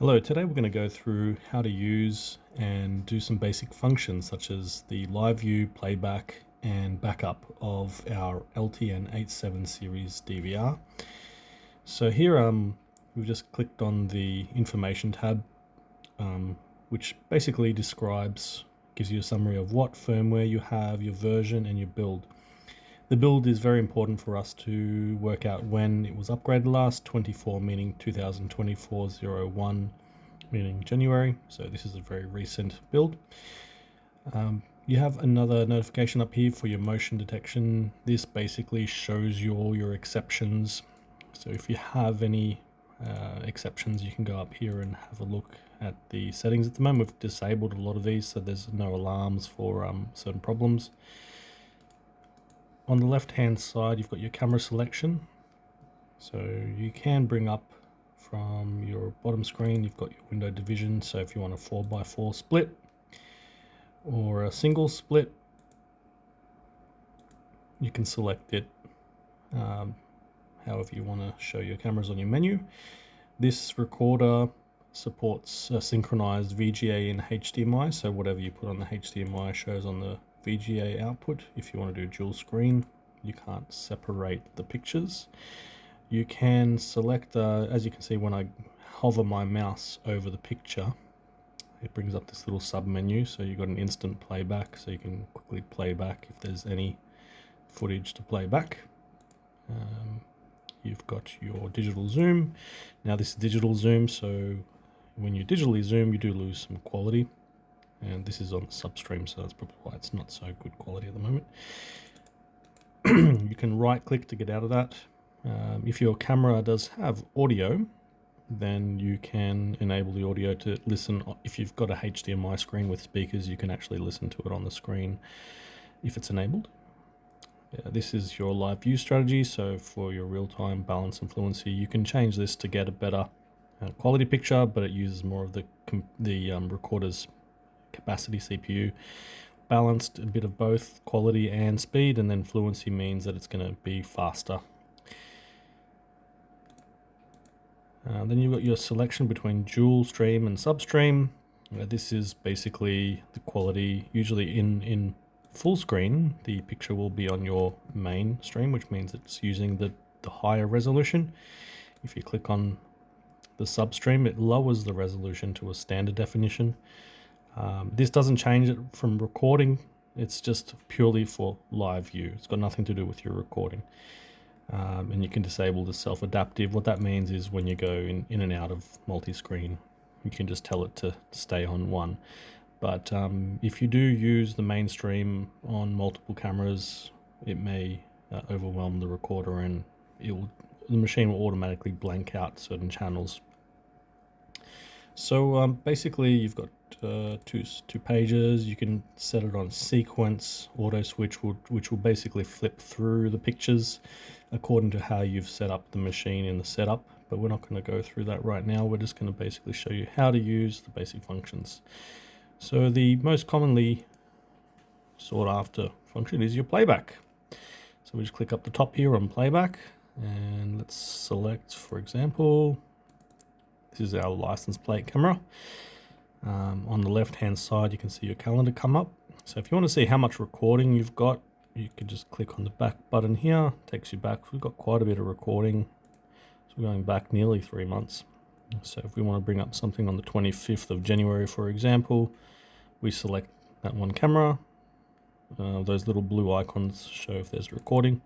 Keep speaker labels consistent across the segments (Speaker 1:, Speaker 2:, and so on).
Speaker 1: Hello, today we're going to go through how to use and do some basic functions such as the live view, playback and backup of our LTN87 series DVR. So here we've just clicked on the information tab, which basically gives you a summary of what firmware you have, your version and your build. The build is very important for us to work out when it was upgraded last, 24 meaning 2024-01 meaning January, so this is a very recent build. You have another notification up here for your motion detection. This basically shows you all your exceptions, so if you have any exceptions you can go up here and have a look at the settings. At the moment we've disabled a lot of these so there's no alarms for certain problems. On the left hand side you've got your camera selection, so you can bring up from your bottom screen, you've got your window division, so if you want a 4x4 split or a single split you can select it however you want to show your cameras on your menu. This recorder supports synchronized VGA and HDMI, so whatever you put on the HDMI shows on the VGA output. If you want to do dual screen, you can't separate the pictures. You can select, as you can see when I hover my mouse over the picture, it brings up this little sub menu, so you've got an instant playback, so you can quickly play back if there's any footage to play back. You've got your digital zoom. Now this is digital zoom, so when you digitally zoom you do lose some quality. And this is on the substream, so that's probably why it's not so good quality at the moment. You can right click to get out of that. If your camera does have audio, then you can enable the audio to listen. If you've got a HDMI screen with speakers, you can actually listen to it on the screen if it's enabled. This is your live view strategy, so for your real-time balance and fluency, you can change this to get a better quality picture, but it uses more of the recorder's capacity CPU. Balanced, a bit of both quality and speed, and then fluency means that it's going to be faster. Then you've got your selection between dual stream and substream. This is basically the quality. Usually in full screen the picture will be on your main stream, which means it's using the higher resolution. If you click on the substream, it lowers the resolution to a standard definition. This doesn't change it from recording, it's just purely for live view. It's got nothing to do with your recording. And you can disable the self-adaptive. What that means is when you go in and out of multi-screen, you can just tell it to stay on one. But if you do use the mainstream on multiple cameras, it may overwhelm the recorder and the machine will automatically blank out certain channels. So basically you've got two pages. You can set it on sequence, auto switch, which will basically flip through the pictures according to how you've set up the machine in the setup, but we're not going to go through that right now. We're just going to basically show you how to use the basic functions. So the most commonly sought after function is your playback. So we just click up the top here on playback and let's select, for example, this is our license plate camera. On the left hand side you can see your calendar come up. So if you want to see how much recording you've got, you can just click on the back button here. It takes you back. We've got quite a bit of recording, so we're going back nearly 3 months. So if we want to bring up something on the 25th of January, for example, we select that one camera. Those little blue icons show if there's recording.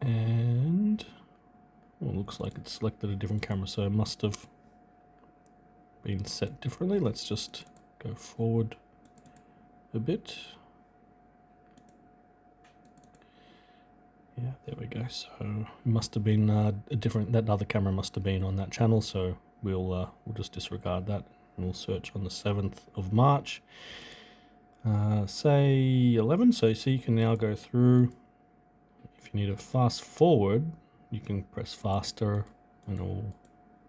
Speaker 1: And well, it looks like it's selected a different camera, so it must have been set differently. Let's just go forward a bit. Yeah, there we go. So it must have been that other camera must have been on that channel, so we'll just disregard that and we'll search on the 7th of March. Say 11, so you can now go through. If you need to fast forward, you can press faster and it'll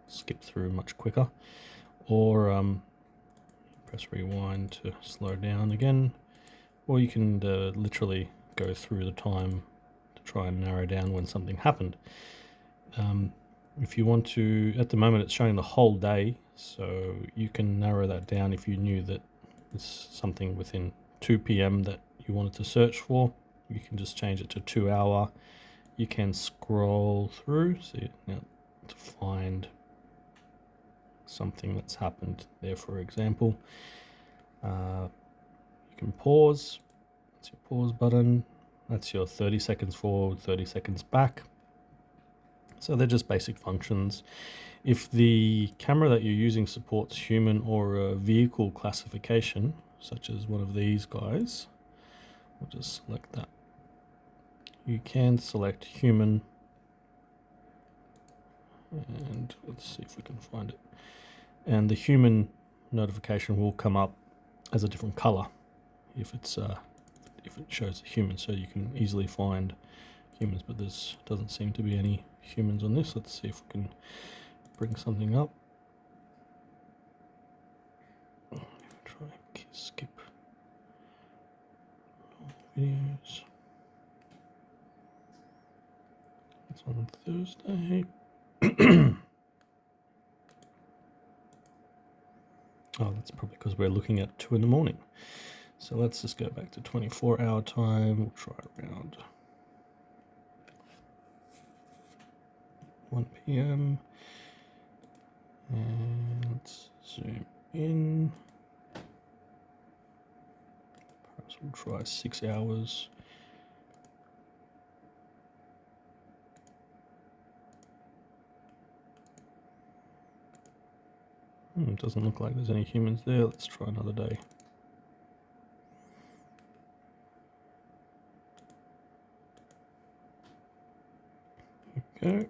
Speaker 1: skip through much quicker, or press rewind to slow down again, or you can literally go through the time to try and narrow down when something happened. If you want to, at the moment it's showing the whole day, so you can narrow that down if you knew that it's something within 2 p.m. that you wanted to search for. You can just change it to 2 hour. You can scroll through, see now to find something that's happened there, for example. You can pause. That's your pause button. That's your 30 seconds forward, 30 seconds back. So they're just basic functions. If the camera that you're using supports human or a vehicle classification, such as one of these guys, we'll just select that. You can select human, and let's see if we can find it. And the human notification will come up as a different color if it's if it shows a human, so you can easily find humans, but there's doesn't seem to be any humans on this. Let's see if we can bring something up. Try skip videos. It's on Thursday. Oh, that's probably because we're looking at 2 in the morning. So let's just go back to 24-hour time. We'll try around 1 p.m. And let's zoom in. Perhaps we'll try 6 hours. It doesn't look like there's any humans there. Let's try another day. Go.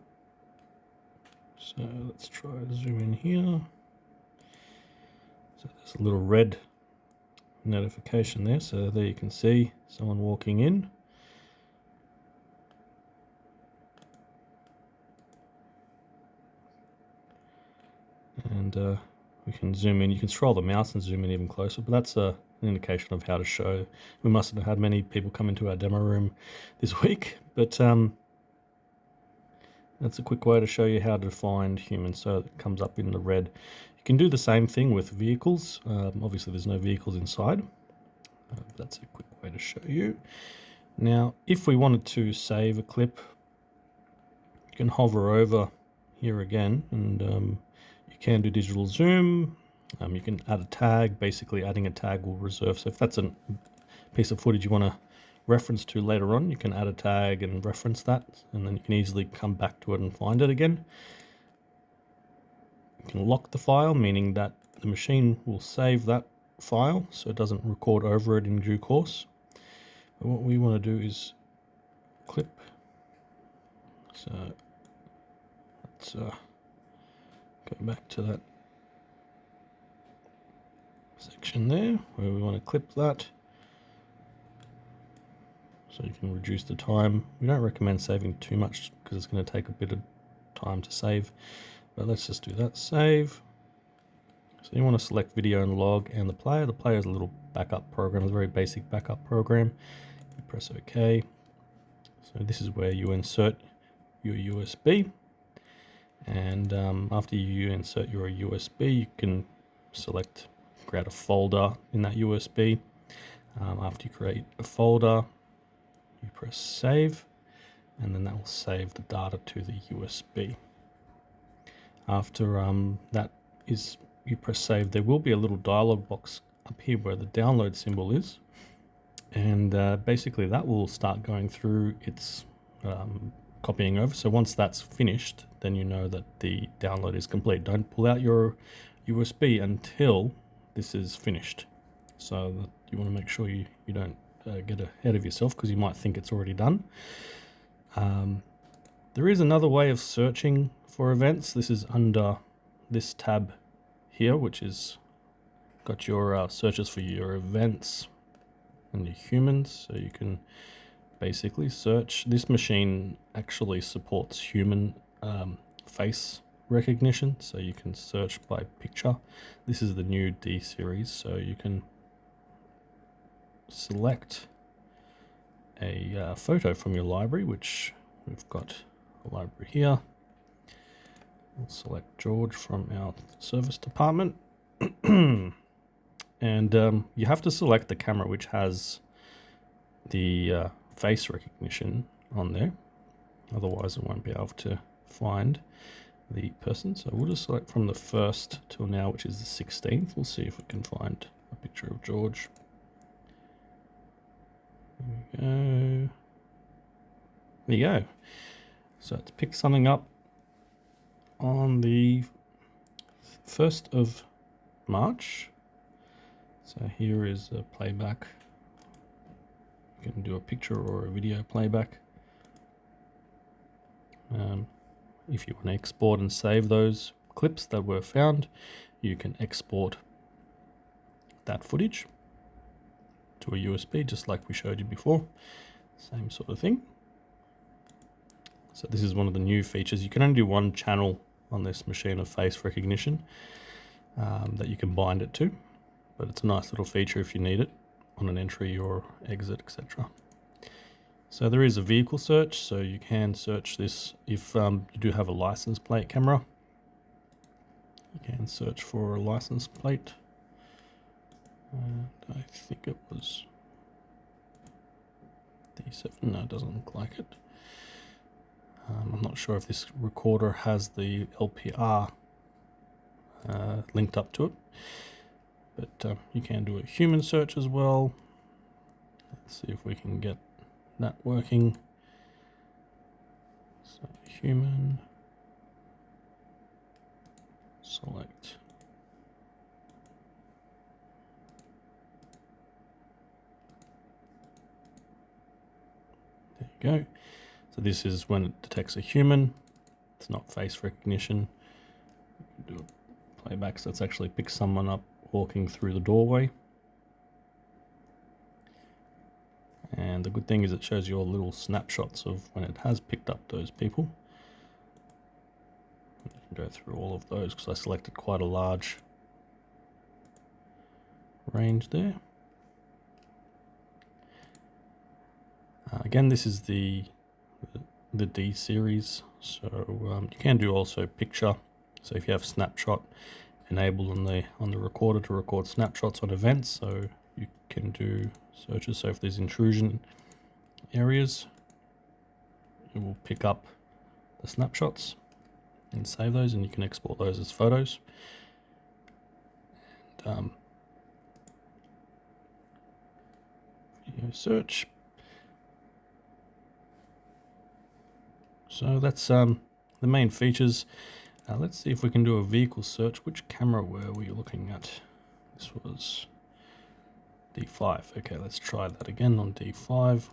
Speaker 1: So let's try zoom in here. So there's a little red notification there. So there you can see someone walking in. And we can zoom in. You can scroll the mouse and zoom in even closer, but that's an indication of how to show. We mustn't have had many people come into our demo room this week, but that's a quick way to show you how to find humans, so it comes up in the red. You can do the same thing with vehicles. Obviously there's no vehicles inside. That's a quick way to show you. Now, if we wanted to save a clip, you can hover over here again, and you can do digital zoom. You can add a tag. Basically, adding a tag will reserve. So if that's a piece of footage you want to reference to later on, you can add a tag and reference that, and then you can easily come back to it and find it again. You can lock the file, meaning that the machine will save that file so it doesn't record over it in due course. But what we want to do is clip. So let's go back to that section there where we want to clip that, so you can reduce the time. We don't recommend saving too much because it's going to take a bit of time to save, but let's just do that. Save. So you want to select video and log and the player. The player is a little backup program, it's a very basic backup program. You press OK. So this is where you insert your USB, and after you insert your USB, you can create a folder in that USB. After you create a folder, you press save, and then that will save the data to the USB. After you press save, there will be a little dialog box up here where the download symbol is, and basically that will start going through its copying over. So once that's finished, then you know that the download is complete. Don't pull out your USB until this is finished. So you want to make sure you don't get ahead of yourself, because you might think it's already done. There is another way of searching for events. This is under this tab here, which is got your searches for your events and your humans. So you can basically search. This machine actually supports human face recognition, so you can search by picture. This is the new D series, so you can select a photo from your library, which we've got a library here. We'll select George from our service department. And you have to select the camera which has the face recognition on there. Otherwise it won't be able to find the person. So we'll just select from the 1st till now, which is the 16th. We'll see if we can find a picture of George. There we go. There you go. So it's picked something up on the 1st of March. So here is a playback. You can do a picture or a video playback. If you want to export and save those clips that were found, you can export that footage to a USB, just like we showed you before. Same sort of thing. So this is one of the new features. You can only do one channel on this machine of face recognition that you can bind it to, but it's a nice little feature if you need it on an entry or exit, etc. So there is a vehicle search, so you can search this if you do have a license plate camera. You can search for a license plate. And I think it was D7. No, it doesn't look like it. I'm not sure if this recorder has the LPR linked up to it, but you can do a human search as well. Let's see if we can get that working. So human, select. There you go. So this is when it detects a human. It's not face recognition. You can do a playback, so it's actually picked someone up walking through the doorway. And the good thing is it shows you all little snapshots of when it has picked up those people. You can go through all of those because I selected quite a large range there. Again, this is the D series, so you can do also picture. So if you have snapshot enabled on the recorder to record snapshots on events, so you can do searches. So if there's intrusion areas, it will pick up the snapshots and save those, and you can export those as photos. And video search. So that's the main features. Let's see if we can do a vehicle search. Which camera were we looking at? This was D5. Okay, let's try that again on D5.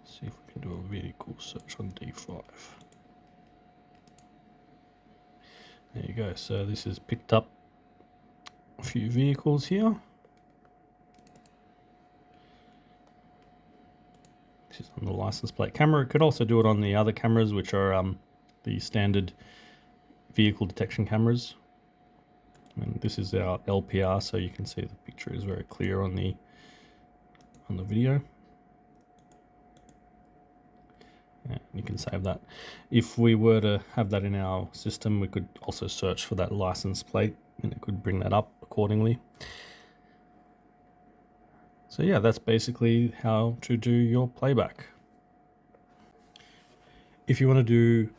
Speaker 1: See if we can do a vehicle search on D5. There you go. So this has picked up a few vehicles here. This is on the license plate camera. It could also do it on the other cameras, which are the standard vehicle detection cameras. And this is our LPR, so you can see the picture is very clear on the video. And you can save that. If we were to have that in our system, we could also search for that license plate, and it could bring that up accordingly. So yeah, that's basically how to do your playback. If you want to do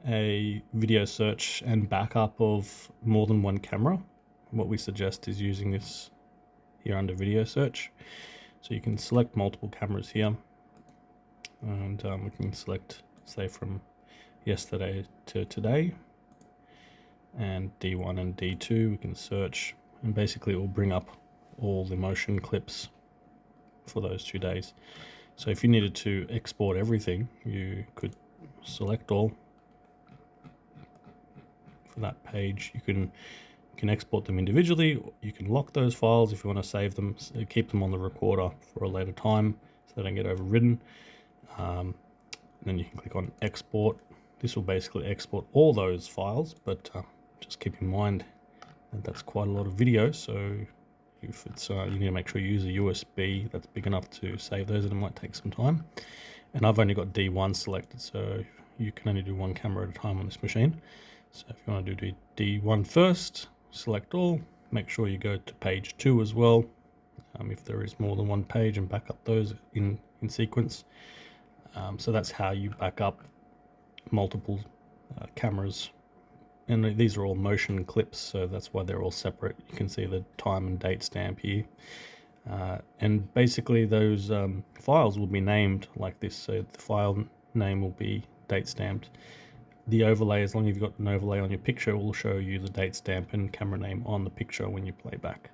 Speaker 1: a video search and backup of more than one camera, what we suggest is using this here under video search. So you can select multiple cameras here, and we can select, say, from yesterday to today, and D1 and D2 we can search, and basically it will bring up all the motion clips for those 2 days. So if you needed to export everything, you could select all for that page. You can export them individually. You can lock those files if you want to save them, so keep them on the recorder for a later time so they don't get overridden. And then you can click on export. This will basically export all those files, but just keep in mind that that's quite a lot of video, so if it's you need to make sure you use a USB that's big enough to save those, and it might take some time. And I've only got D1 selected, so you can only do one camera at a time on this machine. So if you want to do D1 first, select all, make sure you go to page 2 as well, if there is more than one page, and back up those in sequence. So that's how you back up multiple cameras. And these are all motion clips, so that's why they're all separate. You can see the time and date stamp here. And basically those files will be named like this. So the file name will be date stamped. The overlay, as long as you've got an overlay on your picture, will show you the date stamp and camera name on the picture when you play back.